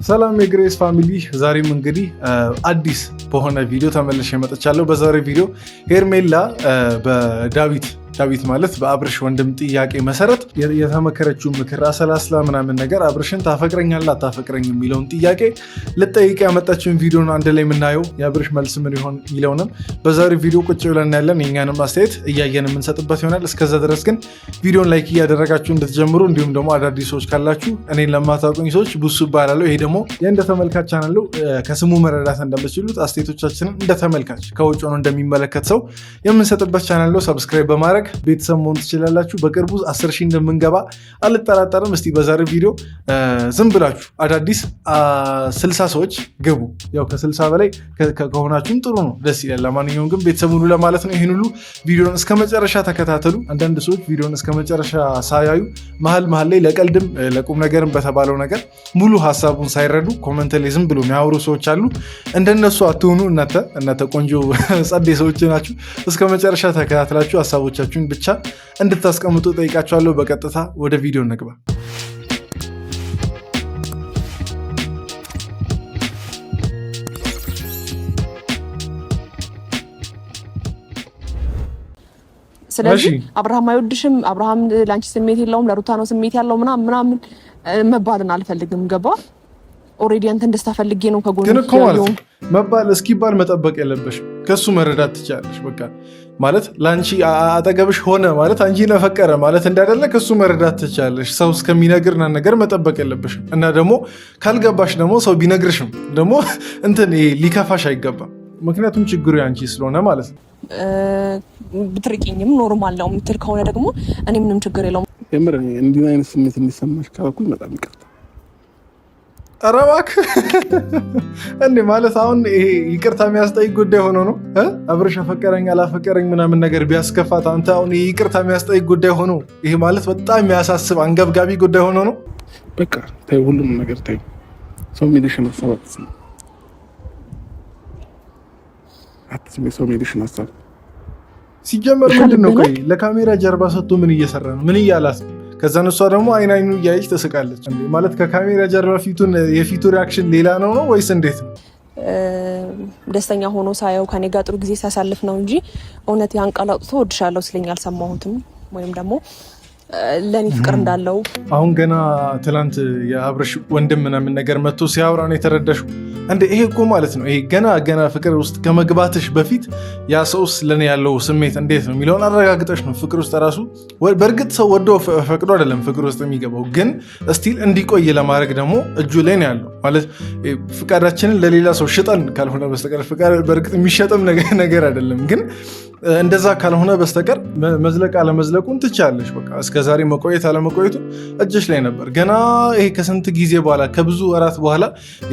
ሰላም የግሬስ ፋሚሊ፣ ዛሬም እንግዲህ አዲስ በሆነ ቪዲዮ ተመልሼ መጥቻለሁ። በዛሬው ቪዲዮ ሄርሜላ ዳዊት ማለት በአብርሽ ወንድም ጥያቄ መሰረት የተመከረችው ምክር አሰላስላ ምናምን ነገር አብርሽን ታፈቅረኛለህ አታፈቅረኝ የሚለውን ጥያቄ ልጠይቅ ያመጣችውን ቪዲዮ ነው አንድ ላይ የምናየው። የአብርሽ መልስ ምን ይሆን የሚለውንም በዛሬው ቪዲዮ ቁጭ ብለን ያለን የኛንም አስተያየት እያየን የምንሰጥበት ይሆናል። እስከዛ ድረስ ግን ቪዲዮን ላይክ እያደረጋችሁ እንድትጀምሩ፣ እንዲሁም ደግሞ አዳዲስ ሰዎች ካላችሁ እኔን ለማታውቁኝ ሰዎች ቡሱ እባላለሁ። ይሄ ደግሞ የእንደ ተመልካች ቻናል ነው። ከስሙ መረዳት እንደምትችሉት አስተያየቶቻችንን እንደ ተመልካች ከውጭ ሆኖ እንደሚመለከት ሰው የምንሰጥበት ቻናል ነው። ሰብስክራይብ በማድረግ ቤተሰብ መሆን ትችላላችሁ። በቅርቡ 10,000 እንደምንገባ አልጠራጠርም። እስቲ በዛሬው ቪዲዮ ዝም ብላችሁ አዳዲስ 60 ሰዎች ግቡ። ያው ከ60 በላይ ከሆናችሁም ጥሩ ነው፣ ደስ ይላል። ለማንኛውም ግን ቤተሰብ ሁሉ ለማለት ነው። ይህን ሁሉ ቪዲዮን እስከ መጨረሻ ተከታተሉ። አንዳንድ ሰዎች ቪዲዮን እስከ መጨረሻ ሳያዩ መሀል ላይ ለቀልድም ለቁም ነገርም በተባለው ነገር ሙሉ ሀሳቡን ሳይረዱ ኮመንት ላይ ዝም ብሎ የሚያወሩ ሰዎች አሉ። እንደነሱ አትሆኑ። እናንተ ቆንጆ ጸዴ ሰዎች ናችሁ። እስከ መጨረሻ ተከታትላችሁ ሀሳቦቻችሁን ብቻ እንድታስቀምጡ ጠይቃችኋለሁ። በቀጥታ ወደ ቪዲዮ እንግባ። ስለዚህ አብርሃም አይወድሽም፣ አብርሃም ላንቺ ስሜት የለውም፣ ለሩታ ነው ስሜት ያለው ምናምን መባልን አልፈልግም። ገባ? ኦሬዲ አንተን ደስታ ፈልጌ ነው ከጎን ያለው መባል እስኪባል መጠበቅ የለበሽም። ከሱ መረዳት ትችላለሽ። በቃ ማለት ላንቺ አጠገብሽ ሆነ ማለት አንቺ ነፈቀረ ማለት እንዳይደለ ከሱ መረዳት ትችላለሽ። ሰው እስከሚነግርና ነገር መጠበቅ የለበሽም። እና ደግሞ ካልገባሽ ደግሞ ሰው ቢነግርሽም ደግሞ ሊከፋሽ አይገባም። ምክንያቱም ችግሩ ያንቺ ስለሆነ ማለት ነው። ብትርቂኝም ኖርማል ነው የምትል ከሆነ ደግሞ እኔ ምንም ችግር የለውም። የምር እንዲህ አይነት ስሜት እንዲሰማሽ ካልኩኝ በጣም ይቅርታ። ኧረ እባክህ እንዴ! ማለት አሁን ይሄ ይቅርታ የሚያስጠይቅ ጉዳይ ሆኖ ነው? አብርሽ አፈቀረኝ አላፈቀረኝ ምናምን ነገር ቢያስከፋት አንተ አሁን ይቅርታ የሚያስጠይቅ ጉዳይ ሆኖ ይሄ ማለት በጣም የሚያሳስብ አንገብጋቢ ጉዳይ ሆኖ ነው? በቃ ተይው፣ ሁሉም ነገር ተይው። ሰው ሜዲሽን ሰው ሜዲሽን ሀሳብ ሲጀመር ምንድን ነው? ቆይ ለካሜራ ጀርባ ሰጥቶ ምን እየሰራ ነው? ምን እያላት ነው? ከዛ እሷ ደግሞ አይኑ እያየች ትስቃለች። ማለት ከካሜራ ጀርባ የፊቱ ሪያክሽን ሌላ ነው ወይስ እንዴት ነው? ደስተኛ ሆኖ ሳየው ከኔ ጋር ጥሩ ጊዜ ሲያሳልፍ ነው እንጂ እውነት ያን ቃል አውጥቶ እወድሻለሁ ስለኝ አልሰማሁትም። ወይም ደግሞ ለኔ ፍቅር እንዳለው አሁን ገና ትላንት የአብርሽ ወንድም ምናምን ነገር መጥቶ ሲያወራ ነው የተረዳሽው? ይሄ እኮ ማለት ነው ይሄ ገና ፍቅር ውስጥ ከመግባትሽ በፊት ያ ሰውስ ለኔ ያለው ስሜት እንዴት ነው የሚለውን አረጋግጠሽ ነው ፍቅር ውስጥ ራሱ። በእርግጥ ሰው ወዶ ፈቅዶ አይደለም ፍቅር ውስጥ የሚገባው፣ ግን ስቲል እንዲቆይ ለማድረግ ደግሞ እጁ ላይ ነው ያለው። ማለት ፍቃዳችንን ለሌላ ሰው ሽጠን ካልሆነ በስተቀር ፍቃድ በእርግጥ የሚሸጥም ነገር አይደለም፣ ግን እንደዛ ካልሆነ በስተቀር መዝለቅ አለመዝለቁን ትቻለሽ። በቃ እስከዛሬ መቆየት አለመቆየቱ እጅሽ ላይ ነበር። ገና ይሄ ከስንት ጊዜ በኋላ ከብዙ ወራት በኋላ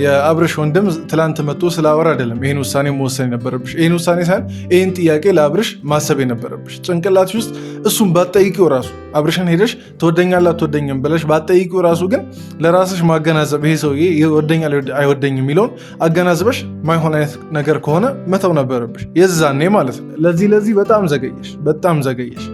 የአብርሽ ወንድም ትላንት መጥቶ ስላወራ አይደለም ይህን ውሳኔ መወሰን የነበረብሽ። ይህን ውሳኔ ሳይሆን ይህን ጥያቄ ለአብርሽ ማሰብ የነበረብሽ ጭንቅላትሽ ውስጥ እሱም ባትጠይቂው ራሱ አብርሽን ሄደሽ ትወደኛለህ አትወደኝም ብለሽ ባትጠይቂው ራሱ ግን ለራስሽ ማገናዘብ ይሄ ሰውዬ ይወደኛል አይወደኝም የሚለውን አገናዝበሽ ማይሆን አይነት ነገር ከሆነ መተው ነበረብሽ የዛኔ ማለት ነው። ለዚህ በጣም ዘገየሽ።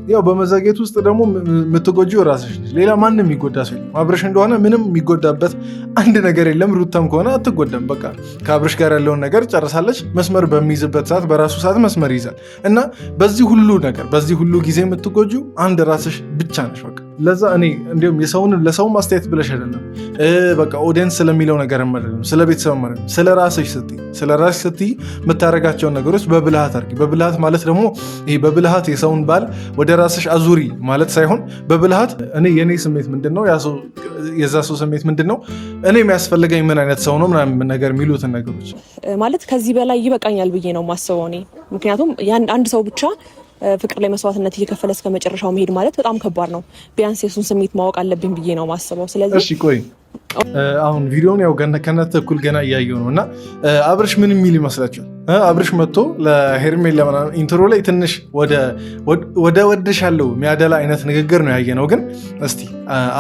ያው በመዘግየት ውስጥ ደግሞ የምትጎጂው ራስሽ ነሽ። ሌላ ማንም የሚጎዳ ሰው የለም። አብርሽ እንደሆነ ምንም የሚጎዳበት አንድ ነገር የለም። ሩታም ከሆነ አትጎዳም። በቃ ከአብርሽ ጋር ያለውን ነገር ጨርሳለች። መስመር በሚይዝበት ሰዓት በራሱ ሰዓት መስመር ይይዛል። እና በዚህ ሁሉ ጊዜ የምትጎጂው አንድ ራስሽ ብቻ ነሽ። በቃ ለዛ እኔ እንዲሁም ለሰው ማስተያየት ብለሽ አይደለም፣ በቃ ኦዲየንስ ስለሚለው ነገር አይደለም፣ ስለ ቤተሰብ ማለት ነው። ስለ ራስሽ ስትይ የምታደርጋቸውን ነገሮች በብልሃት አድርጊ። በብልሃት ማለት ደግሞ ይሄ በብልሃት የሰውን ባል ወደ ራስሽ አዙሪ ማለት ሳይሆን በብልሃት የኔ ስሜት ምንድነው፣ የዛ ሰው ስሜት ምንድነው፣ እኔ የሚያስፈልገኝ ምን አይነት ሰው ነው ምናምን ነገር የሚሉትን ነገሮች ማለት ከዚህ በላይ ይበቃኛል ብዬ ነው የማስበው እኔ። ምክንያቱም አንድ ሰው ብቻ ፍቅር ላይ መስዋዕትነት እየከፈለ እስከ መጨረሻው መሄድ ማለት በጣም ከባድ ነው። ቢያንስ የሱን ስሜት ማወቅ አለብኝ ብዬ ነው ማስበው። ስለዚህ እሺ ቆይ አሁን ቪዲዮውን ያው ከእናንተ እኩል ገና እያየው ነው እና አብርሽ ምን የሚል ይመስላችኋል? አብርሽ መጥቶ ለሄርሜላ ኢንትሮ ላይ ትንሽ ወደ ወድሻለሁ የሚያደላ አይነት ንግግር ነው ያየ ነው። ግን እስቲ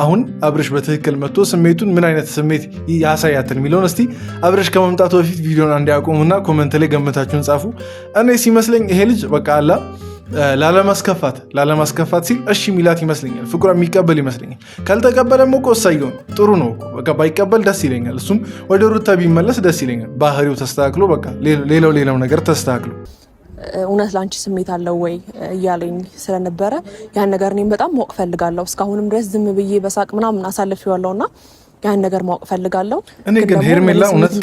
አሁን አብርሽ በትክክል መጥቶ ስሜቱን ምን አይነት ስሜት ያሳያትን የሚለውን እስቲ አብርሽ ከመምጣቱ በፊት ቪዲዮን እንዲያቆሙና ኮመንት ላይ ገምታችሁን ጻፉ። እኔ ሲመስለኝ ይሄ ልጅ በቃ አላ ላለማስከፋት ሲል እሺ ሚላት ይመስለኛል። ፍቅሯ የሚቀበል ይመስለኛል። ካልተቀበለም እኮ እሳየው ነው፣ ጥሩ ነው። በቃ ባይቀበል ደስ ይለኛል። እሱም ወደ ሩታ ቢመለስ ደስ ይለኛል። ባህሪው ተስተካክሎ በቃ ሌላው ነገር ተስተካክሎ እውነት ለአንቺ ስሜት አለው ወይ እያለኝ ስለነበረ ያን ነገር እኔም በጣም ማወቅ ፈልጋለሁ። እስካሁንም ድረስ ዝም ብዬ በሳቅ ምናምን አሳልፌዋለሁና ያን ነገር ማወቅ ፈልጋለሁ። እኔ ግን ሄርሜላ እውነት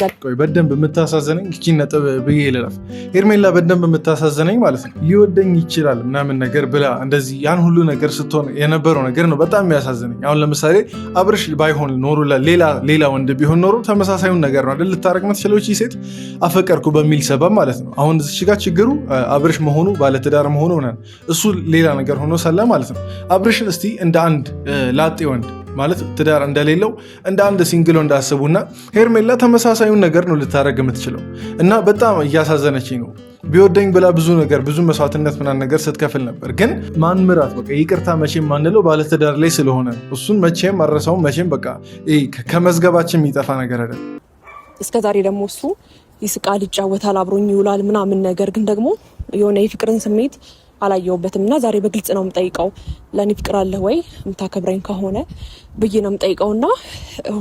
በደንብ የምታሳዝነኝ እቺ ነጥብ ብዬ ልለፍ። ሄርሜላ በደንብ የምታሳዝነኝ ማለት ነው ሊወደኝ ይችላል ምናምን ነገር ብላ እንደዚህ ያን ሁሉ ነገር ስትሆን የነበረው ነገር ነው በጣም የሚያሳዝነኝ። አሁን ለምሳሌ አብርሽ ባይሆን ኖሮ ሌላ ወንድ ቢሆን ኖሮ ተመሳሳዩን ነገር ነው አይደል ልታረግ የምትችለው እቺ ሴት አፈቀርኩ በሚል ሰበብ ማለት ነው። አሁን እዚህ ጋር ችግሩ አብርሽ መሆኑ ባለትዳር መሆኑ ምናምን እሱ ሌላ ነገር ሆኖ ሳለ ማለት ነው አብርሽን እስቲ እንደ አንድ ላጤ ወንድ ማለት ትዳር እንደሌለው እንደ አንድ ሲንግል እንዳስቡና ሄርሜላ ተመሳሳዩን ነገር ነው ልታረግ የምትችለው እና በጣም እያሳዘነችኝ ነው። ቢወደኝ ብላ ብዙ መስዋዕትነት ምናምን ነገር ስትከፍል ነበር። ግን ማን ምራት በቃ ይቅርታ መቼም ማንለው ባለትዳር ላይ ስለሆነ እሱን መቼም አረሳውም። መቼም በቃ ከመዝገባችን የሚጠፋ ነገር አይደለም። እስከዛሬ ደግሞ እሱ ይስቃል፣ ይጫወታል፣ አብሮኝ ይውላል ምናምን ነገር ግን ደግሞ የሆነ የፍቅርን ስሜት አላየውበትም እና ዛሬ በግልጽ ነው የምጠይቀው። ለእኔ ፍቅር አለ ወይ የምታከብረኝ ከሆነ ብዬ ነው የምጠይቀውና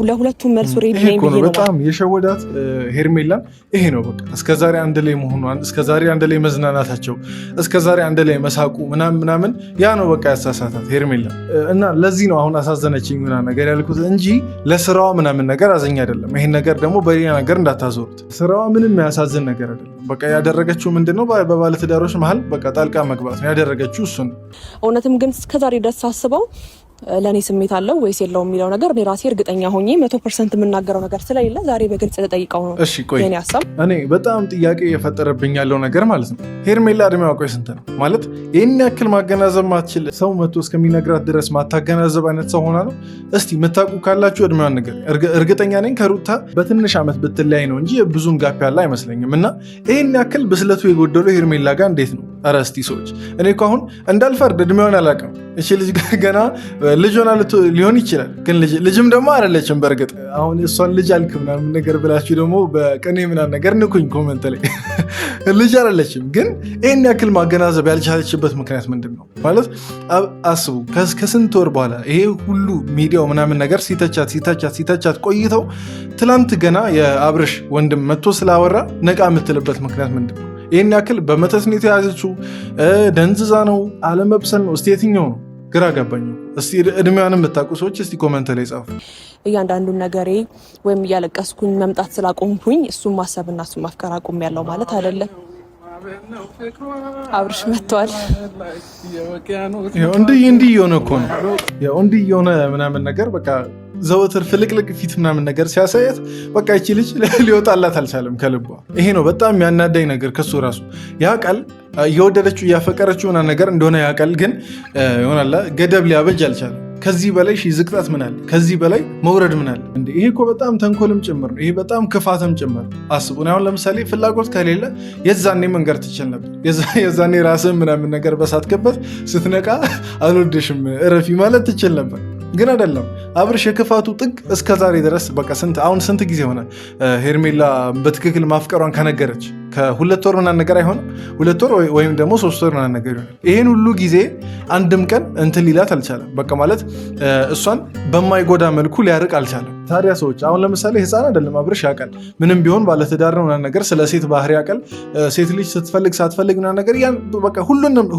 ለሁለቱም መልሱ ሬዲ ነኝ ብዬ ነው። በጣም የሸወዳት ሄርሜላን ይሄ ነው በቃ እስከዛሬ አንድ ላይ መሆኗን፣ እስከዛሬ አንድ ላይ መዝናናታቸው፣ እስከዛሬ አንድ ላይ መሳቁ ምናምን ያ ነው በቃ ያሳሳታት ሄርሜላ እና ለዚህ ነው አሁን አሳዘነችኝ ምናምን ነገር ያልኩት እንጂ ለስራዋ ምናምን ነገር አዘኝ አይደለም። ይሄን ነገር ደግሞ በሌላ ነገር እንዳታዞሩት። ስራዋ ምንም ያሳዝን ነገር አይደለም። በቃ ያደረገችው ምንድነው በባለትዳሮች መሀል በቃ ጣልቃ መግባት ነው ያደረገችው እሱ ነው። እውነትም ግን እስከዛሬ ድረስ ሳስበው ለእኔ ስሜት አለው ወይስ የለውም የሚለው ነገር እኔ ራሴ እርግጠኛ ሆኜ 100% የምናገረው ነገር ስለሌለ ዛሬ በግልጽ ተጠይቀው ነው። እሺ ቆይ እኔ በጣም ጥያቄ የፈጠረብኝ ያለው ነገር ማለት ነው ሄርሜላ እድሜዋ ቆይ ስንት ነው ማለት ይህን ያክል ማገናዘብ ማትችል ሰው መቶ እስከሚነግራት ድረስ ማታገናዘብ አይነት ሰው ሆና ነው? እስቲ የምታውቁ ካላችሁ እድሜዋን ነገር እርግጠኛ ነኝ ከሩታ በትንሽ ዓመት ብትለያይ ነው እንጂ ብዙም ጋፕ ያለ አይመስለኝም። እና ይህን ያክል ብስለቱ የጎደለው ሄርሜላ ጋር እንዴት ነው? ኧረ እስቲ ሰዎች እኔ እኮ አሁን እንዳልፈርድ እድሜዋን አላውቅም። እቺ ልጅ ገና ልጅ ሆና ሊሆን ይችላል፣ ግን ልጅም ደግሞ አይደለችም። በእርግጥ አሁን እሷን ልጅ አልክ ምናምን ነገር ብላችሁ ደግሞ በቅኔ ምናምን ነገር ንኩኝ ኮመንት ላይ ልጅ አይደለችም። ግን ይህን ያክል ማገናዘብ ያልቻለችበት ምክንያት ምንድን ነው ማለት አስቡ። ከስንት ወር በኋላ ይሄ ሁሉ ሚዲያው ምናምን ነገር ሲተቻት ቆይተው ትላንት ገና የአብርሽ ወንድም መጥቶ ስላወራ ነቃ የምትልበት ምክንያት ምንድን ነው? ይህን ያክል በመተት ነው የተያዘችው? ደንዝዛ ነው? አለመብሰል ነው? እስቲ የትኛው ነው? ግራ ገባኝ። እስቲ እድሜዋን የምታውቁ ሰዎች እስቲ ኮመንት ላይ ጻፉ። እያንዳንዱን ነገሬ ወይም እያለቀስኩኝ መምጣት ስላቆምኩኝ እሱን ማሰብና እሱን ማፍቀር አቁም ያለው ማለት አይደለም። አብርሽ መጥቷል። እንዲህ የሆነ እኮ ነው እንዲህ የሆነ ምናምን ነገር በቃ ዘወትር ፍልቅልቅ ፊት ምናምን ነገር ሲያሳያት በቃ ይቺ ልጅ ሊወጣላት አልቻለም ከልቧ። ይሄ ነው በጣም የሚያናዳኝ ነገር። ከሱ ራሱ ያውቃል እየወደደችው እያፈቀረችው ምናምን ነገር እንደሆነ ያውቃል፣ ግን ይሆናል ገደብ ሊያበጅ አልቻለም። ከዚህ በላይ ዝቅጣት ምን አለ? ከዚህ በላይ መውረድ ምን አለ? ይሄ እኮ በጣም ተንኮልም ጭምር ነው። ይሄ በጣም ክፋትም ጭምር። አስቡ። አሁን ለምሳሌ ፍላጎት ከሌለ የዛኔ መንገር ትችል ነበር። የዛኔ ራስን ምናምን ነገር በሳትክበት ስትነቃ አልወደሽም እረፊ ማለት ትችል ነበር። ግን አይደለም። አብርሽ የክፋቱ ጥግ እስከ ዛሬ ድረስ በቃ ስንት ጊዜ ሆነ ሄርሜላ በትክክል ማፍቀሯን ከነገረች? ከ2 ወር ምናምን ነገር አይሆንም? 2 ወር ወይም ደግሞ 3 ወር ምናምን ነገር ይሆናል። ይሄን ሁሉ ጊዜ አንድም ቀን እንትን ሊላት አልቻለም። በቃ ማለት እሷን በማይጎዳ መልኩ ሊያርቅ አልቻለም። ታዲያ ሰዎች አሁን ለምሳሌ ህፃን አይደለም አብርሽ ያውቃል። ምንም ቢሆን ባለትዳር ነው ምናምን ነገር ስለ ሴት ባህሪ ያውቃል። ሴት ልጅ ስትፈልግ ሳትፈልግ ምናምን ነገር ያን በቃ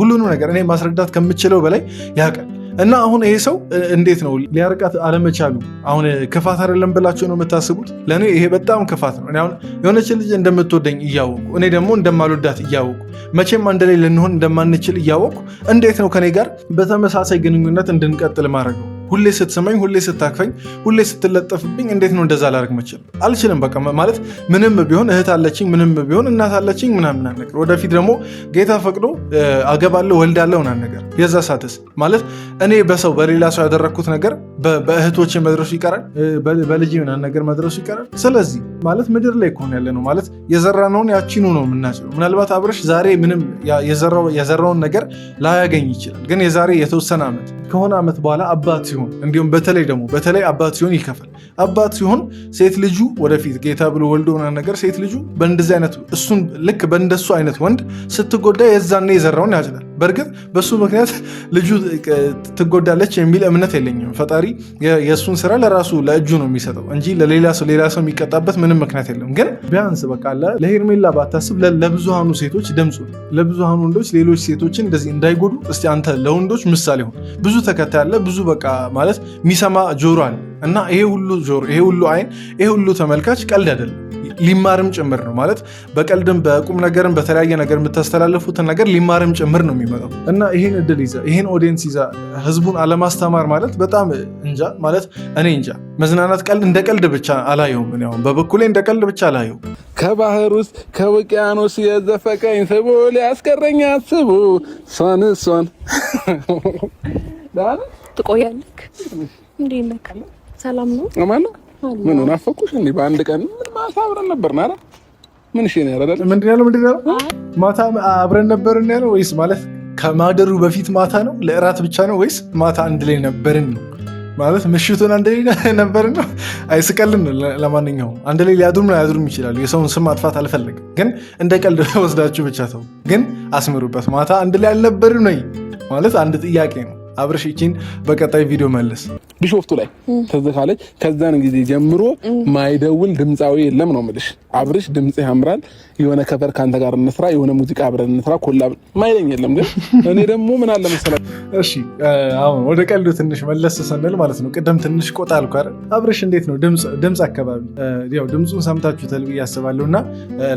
ሁሉንም ነገር እኔ ማስረዳት ከምችለው በላይ ያውቃል። እና አሁን ይሄ ሰው እንዴት ነው ሊያርቃት አለመቻሉ? አሁን ክፋት አይደለም ብላችሁ ነው የምታስቡት? ለእኔ ይሄ በጣም ክፋት ነው። እኔ አሁን የሆነች ልጅ እንደምትወደኝ እያወቁ እኔ ደግሞ እንደማልወዳት እያወቁ መቼም አንድ ላይ ልንሆን እንደማንችል እያወቁ እንዴት ነው ከኔ ጋር በተመሳሳይ ግንኙነት እንድንቀጥል ማድረገው? ሁሌ ስትስመኝ፣ ሁሌ ስታክፈኝ፣ ሁሌ ስትለጠፍብኝ እንዴት ነው እንደዛ ላደርግ አልችልም። በቃ ማለት ምንም ቢሆን እህት አለችኝ፣ ምንም ቢሆን እናት አለችኝ ምናምን ነገር ወደፊት ደግሞ ጌታ ፈቅዶ አገባለሁ ወልዳለሁ ምናምን ነገር የዛ ሳትስ ማለት እኔ በሰው በሌላ ሰው ያደረግኩት ነገር በእህቶቼ መድረሱ ይቀራል፣ በልጅ ምናምን ነገር መድረሱ ይቀራል። ስለዚህ ማለት ምድር ላይ ከሆነ ያለ ነው ማለት የዘራነውን ያቺኑ ነው የምናጭለው። ምናልባት አብርሽ ዛሬ ምንም የዘራውን ነገር ላያገኝ ይችላል፣ ግን የዛሬ የተወሰነ ዓመት ከሆነ ዓመት በኋላ አባት ሲሆን እንዲሁም በተለይ አባት ሲሆን ይከፋል። አባት ሲሆን ሴት ልጁ ወደፊት ጌታ ብሎ ወልዶ ምናምን ነገር ሴት ልጁ በእንደዚህ አይነት እሱን ልክ በእንደሱ አይነት ወንድ ስትጎዳ የዛኔ የዘራውን ያጭዳል። በእርግጥ በሱ ምክንያት ልጁ ትጎዳለች የሚል እምነት የለኝም። ፈጣሪ የእሱን ስራ ለራሱ ለእጁ ነው የሚሰጠው እንጂ ሌላ ሰው የሚቀጣበት ምንም ምክንያት የለም። ግን ቢያንስ በቃ ለሄርሜላ ባታስብ፣ ለብዙሃኑ ሴቶች ድምፁ፣ ለብዙሃኑ ወንዶች ሌሎች ሴቶችን እንደዚህ እንዳይጎዱ እስቲ አንተ ለወንዶች ምሳሌ ሆን። ብዙ ተከታይ አለ፣ ብዙ በቃ ማለት የሚሰማ ጆሮ አለ እና ይሄ ሁሉ ጆሮ፣ ይሄ ሁሉ አይን፣ ይሄ ሁሉ ተመልካች ቀልድ አይደለም፣ ሊማርም ጭምር ነው ማለት በቀልድም በቁም ነገርም በተለያየ ነገር የምታስተላለፉትን ነገር ሊማርም ጭምር ነው የሚመጣው እና ይሄን እድል ይዛ ይሄን ኦዲየንስ ይዛ ህዝቡን አለማስተማር ማለት በጣም እንጃ ማለት እኔ እንጃ። መዝናናት ቀልድ እንደ ቀልድ ብቻ አላየውም። እኔ አሁን በበኩሌ እንደ ቀልድ ብቻ አላየውም። ከባህር ውስጥ ከውቅያኖስ የዘፈቀኝ ስቦ ሊያስቀረኝ አስቦ እሷን ትቆያለህ እንዴ? ሰላም ነው አማን ነው። ምን ናፈቁሽ እንዴ? በአንድ ቀን ምን ማታ አብረን ነበርን አይደል? ምን እሺ ነው ያረዳል? ምንድን ያለው ማታ አብረን ነበርን ያለው ወይስ ማለት ከማደሩ በፊት ማታ ነው ለእራት ብቻ ነው ወይስ ማታ አንድ ላይ ነበርን ነው ማለት ምሽቱን አንድ ላይ ነበርን ነው? አይስቀልን። ለማንኛውም አንድ ላይ ሊያድሩም ይችላሉ። የሰውን ስም ማጥፋት አልፈለግም፣ ግን እንደ ቀልድ ወስዳችሁ ብቻ ተው። ግን አስምሩበት። ማታ አንድ ላይ አልነበርን ነው ማለት አንድ ጥያቄ ነው። አብርሽ ይቺን በቀጣይ ቪዲዮ መልስ። ቢሾፍቱ ላይ ተዘካለች። ከዛን ጊዜ ጀምሮ ማይደውል ድምፃዊ የለም ነው የምልሽ። አብርሽ ድምጽ ያምራል፣ የሆነ ከቨር ካንተ ጋር እንስራ፣ የሆነ ሙዚቃ አብረን እንስራ፣ ኮላብ ማይለኝ የለም። ግን እኔ ደግሞ ምን አለ መሰለህ፣ እሺ አሁን ወደ ቀልዱ ትንሽ መለስ ስንል ማለት ነው። ቅድም ትንሽ ቆጣ አልኩ አይደል? አብርሽ እንዴት ነው ድምጽ አካባቢ ያው ድምጹን ሰምታችሁታል ብዬ አስባለሁ። እና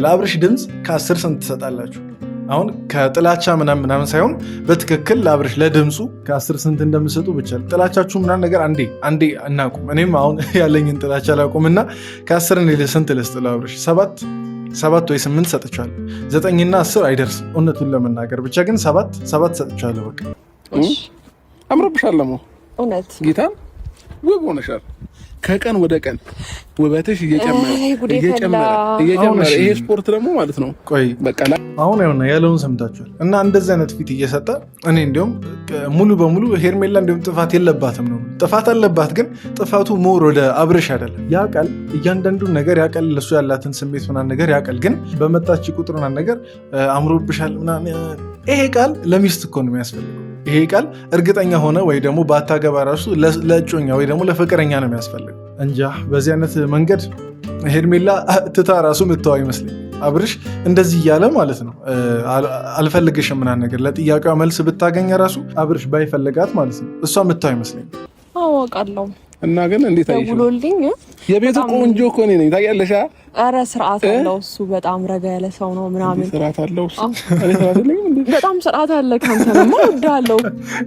ለአብርሽ ድምጽ ከ10 ስንት ትሰጣላችሁ? አሁን ከጥላቻ ምናምን ሳይሆን በትክክል ለአብርሽ ለድምፁ ከ10 ስንት እንደምሰጡ ብቻ ጥላቻችሁ ምናምን ነገር አንዴ እናቁም። እኔም አሁን ያለኝን ጥላቻ ላቁም እና ከ10 ስንት ልስጥ ለአብርሽ? 7 ወይ 8 ሰጥቻለሁ። 9 እና 10 አይደርስም እውነቱን ለመናገር ብቻ ግን 7 ሰጥቻለሁ። በቃ አምሮብሻል። ደግሞ እውነት ጌታን ውብ ሆነሻል። ከቀን ወደ ቀን ውበትሽ እየጨመረ ይሄ ስፖርት ደግሞ ማለት ነው። ቆይ በቃ አሁን ያለውን ሰምታችኋል። እና እንደዚህ አይነት ፊት እየሰጠ እኔ እንዲያውም ሙሉ በሙሉ ሄርሜላ እንዲያውም ጥፋት የለባትም ነው። ጥፋት አለባት፣ ግን ጥፋቱ ሞር ወደ አብርሽ አይደለም። ያውቃል፣ እያንዳንዱን ነገር ያውቃል፣ ለሱ ያላትን ስሜት ምናምን ነገር ያውቃል። ግን በመጣች ቁጥር ምናምን ነገር አምሮብሻል ምናምን ይሄ ቃል ለሚስት እኮ ነው የሚያስፈልገው። ይሄ ቃል እርግጠኛ ሆነ ወይ ደግሞ ባታገባ ራሱ ለእጮኛ ወይ ደግሞ ለፍቅረኛ ነው የሚያስፈልገው። እንጃ በዚህ አይነት መንገድ ሄርሜላ ትታ ራሱ ምትተው አይመስለኝ። አብርሽ እንደዚህ እያለ ማለት ነው አልፈልግሽም ምናምን ነገር ለጥያቄዋ መልስ ብታገኘ ራሱ አብርሽ ባይፈልጋት ማለት ነው እሷ ምትተው አይመስለኝ። አውቃለሁ። እና ግን እንዴት አይሽ ደውሎልኝ የቤቱ ቆንጆ እኮ ነኝ ታውቂያለሽ። ኧረ ስርዓት አለው እሱ በጣም ረጋ ያለ ሰው ነው ምናምን። ስርዓት አለው እሱ እኔ ስርዓት አለኝ እንዴ? በጣም ስርዓት አለ። ካንተ ነው ወዳለው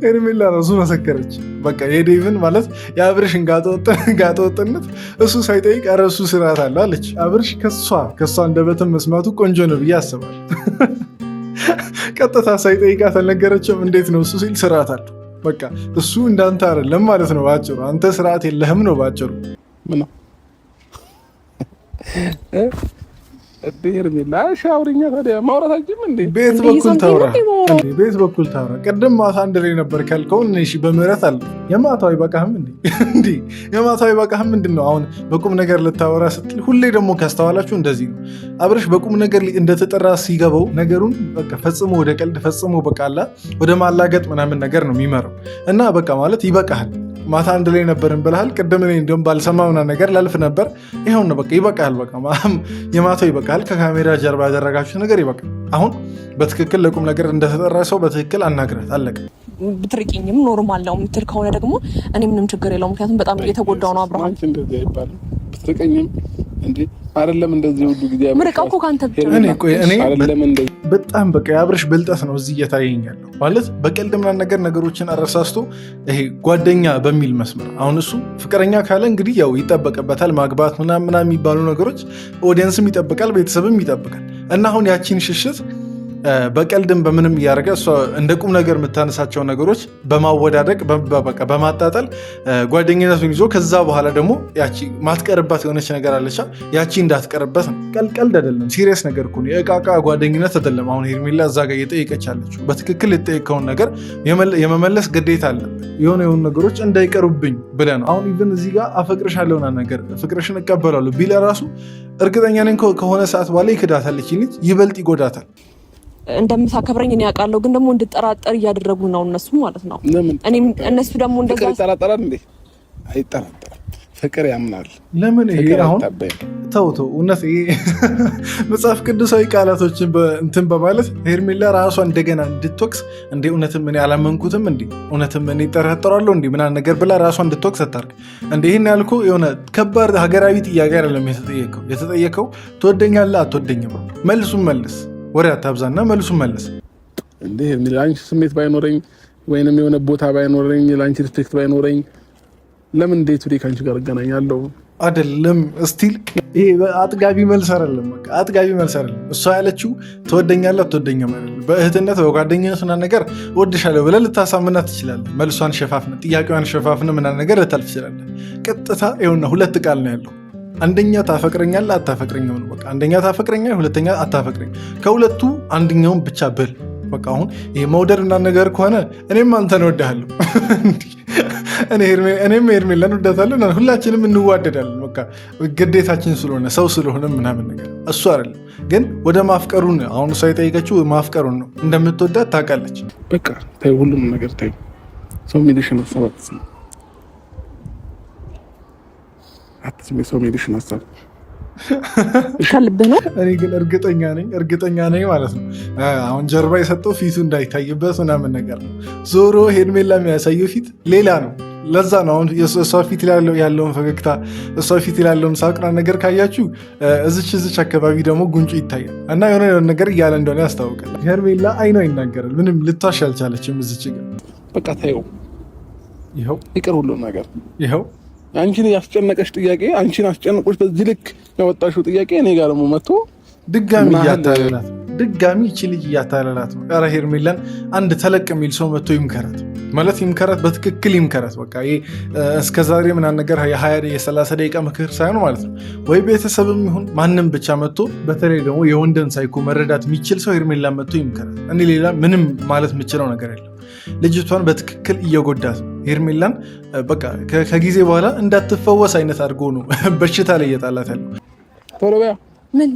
ሄርሜላ ራሱ መሰከረች። በቃ የዴቭን ማለት የአብርሽን ጋጠወጥነት እሱ ሳይጠይቅ ኧረ እሱ ስርዓት አለው አለች። አብርሽ ከሷ እንደበትም መስማቱ ቆንጆ ነው ብዬ አስባለሁ። ቀጥታ ሳይጠይቃት አልነገረችም። እንዴት ነው እሱ ሲል ስርዓት አለው። በቃ እሱ እንዳንተ አይደለም ማለት ነው ባጭሩ። አንተ ስርዓት የለህም ነው ባጭሩ። ምን ነው ሄርሜላ ሻውሪኛ ታዲያ ማውራታችን እንዴ? ቤት በኩል ታውራ። ቅድም ማታ አንድ ላይ ነበር ካልከውን እሺ በምህረት አለ። የማታው ይበቃህም እንዴ? የማታው ይበቃህም ምንድን ነው አሁን በቁም ነገር ልታወራ ስትል ሁሌ ደግሞ ካስተዋላችሁ እንደዚህ ነው። አብርሽ በቁም ነገር እንደተጠራ ሲገባው ነገሩን በቃ ፈጽሞ ወደ ቀልድ ፈጽሞ በቃላ ወደ ማላገጥ ምናምን ነገር ነው የሚመራው እና በቃ ማለት ይበቃሃል። ማታ አንድ ላይ ነበርን ብለሃል። ቅድም እኔ እንዲሁም ባልሰማ ምናምን ነገር ላልፍ ነበር። ይኸውና በቃ ይበቃሃል። በቃ የማታው ይበቃሃል። ከካሜራ ጀርባ ያደረጋችሁት ነገር ይበቃል። አሁን በትክክል ለቁም ነገር እንደተጠራ ሰው በትክክል አናግራት። አለቀ። ብትርቂኝም ኖርማል ነው የምትል ከሆነ ደግሞ እኔ ምንም ችግር የለውም። ምክንያቱም በጣም እየተጎዳው ነው አብርሃም። እንደዚህ አይባልም። ብትርቀኝም እንዴ አይደለም እንደዚህ ሁሉ ጊዜ ምርቃው እኮ ካንተ ብቻ እኔ በጣም በቃ የአብርሽ ብልጠት ነው እዚህ እየታየኝ ያለው ማለት በቀልድ ምናምን ነገሮችን አረሳስቶ ይሄ ጓደኛ በሚል መስመር አሁን እሱ ፍቅረኛ ካለ እንግዲህ ያው ይጠበቅበታል ማግባት ምናምን የሚባሉ ነገሮች ኦዲየንስም ይጠብቃል፣ ቤተሰብም ይጠብቃል እና አሁን ያቺን ሽሽት በቀልድም በምንም እያደረገ እሷ እንደ ቁም ነገር የምታነሳቸው ነገሮች በማወዳደቅ በማጣጠል ጓደኝነቱን ይዞ ከዛ በኋላ ደግሞ ያቺ ማትቀርባት የሆነች ነገር አለቻ ያቺ እንዳትቀርበት ነው። ቀልድ አይደለም፣ ሲሪየስ ነገር እኮ ነው። የእቃቃ ጓደኝነት አይደለም። አሁን ሄርሜላ እዛ ጋር እየጠየቀች ያለችው በትክክል የጠየቀውን ነገር የመመለስ ግዴታ አለ። የሆኑ ነገሮች እንዳይቀሩብኝ ብለህ ነው። አሁን ኢቭን እዚህ ጋር አፈቅርሻለሁ ነገር ፍቅርሽን እቀበላለሁ ቢለ ራሱ እርግጠኛ ነኝ ከሆነ ሰዓት በኋላ ይክዳታለች፣ ይበልጥ ይጎዳታል። እንደምታከብረኝ እኔ አውቃለሁ፣ ግን ደግሞ እንድጠራጠር እያደረጉ ነው እነሱ ማለት ነው። እኔም እነሱ ደግሞ እንደዛ ይጠራጠራል እንዴ? አይጠራጠርም። ፍቅር ያምናል። ለምን ይሄ አሁን ተውቶ እውነት ይሄ መጽሐፍ ቅዱሳዊ ቃላቶችን እንትን በማለት ሄርሜላ ራሷ እንደገና እንድትወቅስ እንዴ እውነትም እኔ አላመንኩትም እንዴ እውነትም እኔ ጠራጠራለሁ እንዴ ምናምን ነገር ብላ ራሷ እንድትወቅስ አታርግ እንዴ። ይህን ያልኩ የሆነ ከባድ ሀገራዊ ጥያቄ አይደለም የተጠየቀው ትወደኛለህ አትወደኝም? መልሱን መልስ፣ ወሬ አታብዛና መልሱን መልስ። እንዴ ለአንቺ ስሜት ባይኖረኝ ወይንም የሆነ ቦታ ባይኖረኝ ለአንቺ ሪስፔክት ባይኖረኝ ለምን እንዴት ወዴ ካንቺ ጋር እገናኛለሁ? አይደለም ስቲል ይሄ አጥጋቢ መልስ አይደለም። በቃ አጥጋቢ መልስ አይደለም። እሷ ያለችው ትወደኛለህ አትወደኝም አይደለም። በእህትነት በጓደኝነት ምናምን ነገር እወድሻለሁ ብለህ ልታሳምናት ትችላለህ። መልሷን ሸፋፍነ ጥያቄዋን ሸፋፍነ ምናምን ነገር ልታልፍ ትችላለህ። ቀጥታ ይኸውና ሁለት ቃል ነው ያለው። አንደኛ ታፈቅረኛለህ አታፈቅረኝም ነው። በቃ አንደኛ ታፈቅረኛለህ፣ ሁለተኛ አታፈቅረኝ። ከሁለቱ አንደኛውን ብቻ በል። በቃ አሁን ይሄ መውደድ እና ነገር ከሆነ እኔም አንተን እወድሃለሁ እኔም ሄርሜላን እወዳታለሁ፣ ሁላችንም እንዋደዳለን። በቃ ግዴታችን ስለሆነ ሰው ስለሆነ ምናምን ነገር እሱ አይደለም። ግን ወደ ማፍቀሩን አሁን እሷ የጠየቀችው ማፍቀሩን ነው። እንደምትወዳት ታውቃለች። በቃ ተይው፣ ሁሉም ነገር ተይው። ሰው ሚሊሽን ሀሳብ ሰው ሚሊሽን ሀሳብ ከልብህ ነው። እኔ ግን እርግጠኛ ነኝ ማለት ነው። አሁን ጀርባ የሰጠው ፊቱ እንዳይታይበት ምናምን ነገር ነው። ዞሮ ሄርሜላ የሚያሳየው ፊት ሌላ ነው። ለዛ ነው አሁን እሷ ፊት ያለውን ፈገግታ እሷ ፊት ያለውን ሳቅና ነገር ካያችሁ እዚች አካባቢ ደግሞ ጉንጩ ይታያል እና የሆነ ነገር እያለ እንደሆነ ያስታውቃል። ሄርሜላ አይኗ ይናገራል። ምንም ልታሽ አልቻለችም። እዚች ጋር በቃ ተይው፣ ይኸው ይቅር ሁሉም ነገር ይኸው። አንቺን ያስጨነቀሽ ጥያቄ አንቺን አስጨነቆች በዚህ ልክ ያወጣሽው ጥያቄ እኔ ጋር ደግሞ መጥቶ ድጋሚ እያታለላት ድጋሚ ይቺ ልጅ እያታለላት ነው። ኧረ ሄርሜላን አንድ ተለቅ የሚል ሰው መጥቶ ይምከራት ማለት ይምከራት፣ በትክክል ይምከራት። በቃ ይሄ እስከዛሬ ምናምን ነገር የ20 የ30 ደቂቃ ምክር ሳይሆን ማለት ነው ወይ ቤተሰብም ይሁን ማንም ብቻ መጥቶ በተለይ ደግሞ የወንድን ሳይኮ መረዳት የሚችል ሰው ሄርሜላን መጥቶ ይምከራት። እኔ ሌላ ምንም ማለት የምችለው ነገር የለም። ልጅቷን በትክክል እየጎዳት ነው። ሄርሜላን በቃ ከጊዜ በኋላ እንዳትፈወስ አይነት አድርጎ ነው በሽታ ላይ እየጣላት ያለው። ቶሎ በያ ምን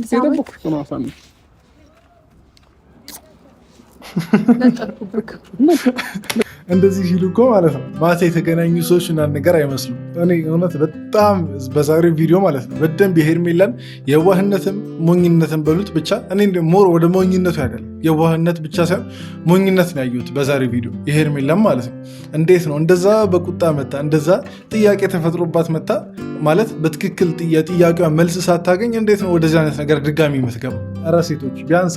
እንደዚህ ሲሉ እኮ ማለት ነው ማታ የተገናኙ ሰዎች ምናምን ነገር አይመስሉም። እኔ እውነት በጣም በዛሬው ቪዲዮ ማለት ነው በደንብ የሄርሜላን የዋህነትም ሞኝነትም በሉት ብቻ እኔ ሞር ወደ ሞኝነቱ ያደለ የዋህነት ብቻ ሳይሆን ሞኝነት ነው ያየሁት በዛሬው ቪዲዮ የሄርሜላን ማለት ነው። እንዴት ነው እንደዛ በቁጣ መታ እንደዛ ጥያቄ ተፈጥሮባት መታ ማለት በትክክል የጥያቄዋ መልስ ሳታገኝ እንዴት ነው ወደዚህ አይነት ነገር ድጋሚ የምትገባው? ኧረ ሴቶች ቢያንስ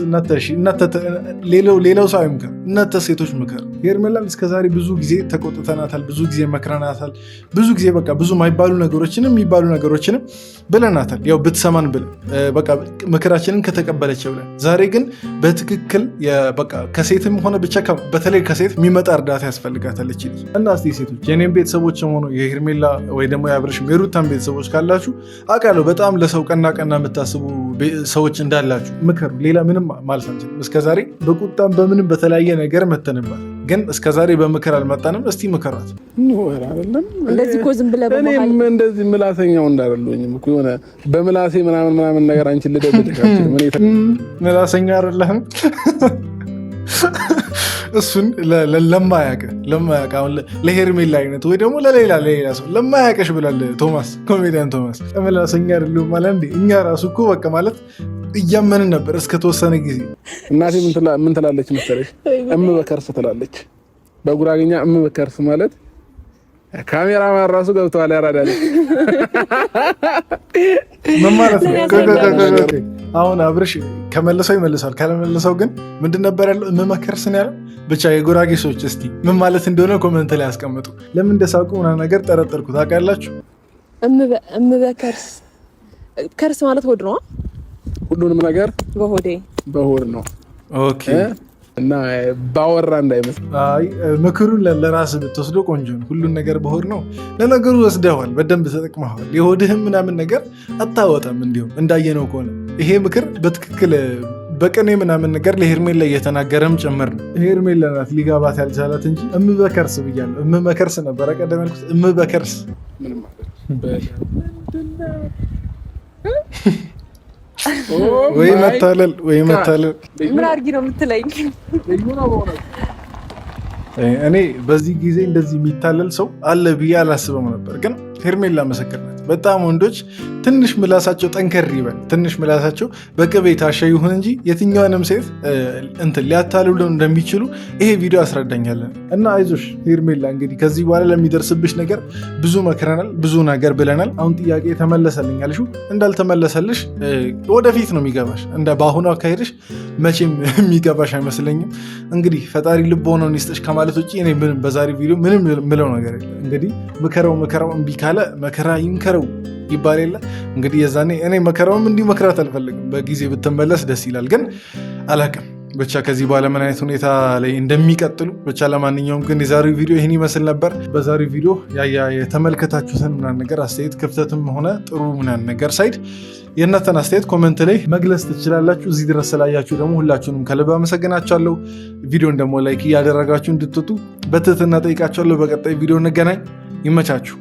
ሌላው ሰው አይምከር፣ እናንተ ሴቶች ምከር። ሄርሜላን እስከዛሬ ብዙ ጊዜ ተቆጥተናታል፣ ብዙ ጊዜ መክረናታል፣ ብዙ ጊዜ በቃ ብዙ የማይባሉ ነገሮችንም የሚባሉ ነገሮችንም ብለናታል። ያው ብትሰማን ብለን በቃ ምክራችንን ከተቀበለች ብለን። ዛሬ ግን በትክክል በቃ ከሴትም ሆነ ብቻ በተለይ ከሴት የሚመጣ እርዳታ ያስፈልጋታል እቺ ልጅ። እና እስቲ ሴቶች የኔም ቤተሰቦችም ሆኑ የሄርሜላ ወይ ደግሞ የአብርሽም የሩታን ቤተሰቦች ካላችሁ አውቃለሁ በጣም ለሰው ቀና የምታስቡ ሰዎች እንዳላችሁ ምከሩ። ሌላ ምንም ማለት አንችልም። እስከዛሬ በቁጣም በምንም በተለያየ ነገር መተንባት፣ ግን እስከዛሬ በምክር አልመጣንም። እስቲ ምከሯት። እንደዚህ እኮ ዝም ብለህ እኔም እንደዚህ ምላሰኛው እንዳደለኝም እኮ የሆነ በምላሴ ምናምን ነገር አንቺን ልደብልሻችሁ ምላሰኛ አይደለህም። እሱን ለማያውቅ አሁን ለሄርሜላ አይነት ወይ ደግሞ ለሌላ ሰው ለማያውቅሽ ብላል ቶማስ፣ ኮሜዲያን ቶማስ። ምላሰኛ አይደለሁም ማለት እንዴ? እኛ ራሱ እኮ በቃ ማለት እያመንን ነበር እስከተወሰነ ጊዜ። እናቴ ምን ትላለች መሰለሽ? እምበከርስ ትላለች። በጉራግኛ እምበከርስ ማለት ካሜራማን ራሱ ገብተዋል ያራዳል። ምን ማለት ነው? አሁን አብርሽ ከመለሰው ይመልሳል፣ ካለመለሰው ግን ምንድን ነበር ያለው? እምመከርስ ነው ያለው። ብቻ የጉራጌ ሰዎች እስቲ ምን ማለት እንደሆነ ኮመንት ላይ ያስቀምጡ። ለምን እንደሳቁ ምናምን ነገር ጠረጠርኩ። ታውቃላችሁ? ከርስ ማለት ሆድ ነው። ሁሉንም ነገር በሆድ ነው። ኦኬ። እና ባወራ እንዳይመስል። አይ ምክሩን ለራስ ብትወስዶ ቆንጆ ነው። ሁሉን ነገር በሆድ ነው። ለነገሩ ወስደዋል፣ በደንብ ተጠቅመዋል። የሆድህም ምናምን ነገር አታወጣም። እንዲሁም እንዳየነው ከሆነ ይሄ ምክር በትክክል በቅኔ ምናምን ነገር ለሄርሜላ እየተናገረም ጭምር ነው። ሄርሜላ ናት ሊጋባት ያልቻላት እንጂ እምበከርስ ብያለሁ። እምመከርስ ነበረ ቀደም ያልኩት። እምበከርስ ወይ መታለል ወይ መታለል። ምን አድርጊ ነው የምትለኝ? እኔ በዚህ ጊዜ እንደዚህ የሚታለል ሰው አለ ብዬ አላስበም ነበር፣ ግን ሄርሜላ ምስክር ናት። በጣም ወንዶች ትንሽ ምላሳቸው ጠንከር ይበል፣ ትንሽ ምላሳቸው በቅቤ ታሸ ይሁን እንጂ የትኛውንም ሴት ሊያታልሉ እንደሚችሉ ይሄ ቪዲዮ ያስረዳኛለን። እና አይዞሽ ሄርሜላ፣ እንግዲህ ከዚህ በኋላ ለሚደርስብሽ ነገር ብዙ መክረናል፣ ብዙ ነገር ብለናል። አሁን ጥያቄ ተመለሰልኝ አልሽው፣ እንዳልተመለሰልሽ ወደፊት ነው የሚገባሽ። እንደ በአሁኑ አካሄድሽ መቼም የሚገባሽ አይመስለኝም። እንግዲህ ፈጣሪ ልብ ሆነውን ይስጥሽ ከማለት ውጭ እኔ በዛሬ ቪዲዮ ምንም ምለው ነገር የለም። እንግዲህ ምከረው እምቢ ካለ መከራ ይምከረው ይባል የለ እንግዲህ የዛኔ እኔ መከራውም እንዲህ መክራት አልፈልግም። በጊዜ ብትመለስ ደስ ይላል፣ ግን አላውቅም ብቻ ከዚህ በኋላ ምን አይነት ሁኔታ ላይ እንደሚቀጥሉ ብቻ። ለማንኛውም ግን የዛሬው ቪዲዮ ይህን ይመስል ነበር። በዛሬው ቪዲዮ የተመለከታችሁትን ምናምን ነገር አስተያየት፣ ክፍተትም ሆነ ጥሩ ምናምን ነገር ሳይድ የእናንተን አስተያየት ኮመንት ላይ መግለጽ ትችላላችሁ። እዚህ ድረስ ስላያችሁ ደግሞ ሁላችሁንም ከልብ አመሰግናችኋለሁ። ቪዲዮን ደግሞ ላይክ እያደረጋችሁ እንድትወጡ በትህትና ጠይቃችኋለሁ። በቀጣይ ቪዲዮ እንገናኝ። ይመቻችሁ።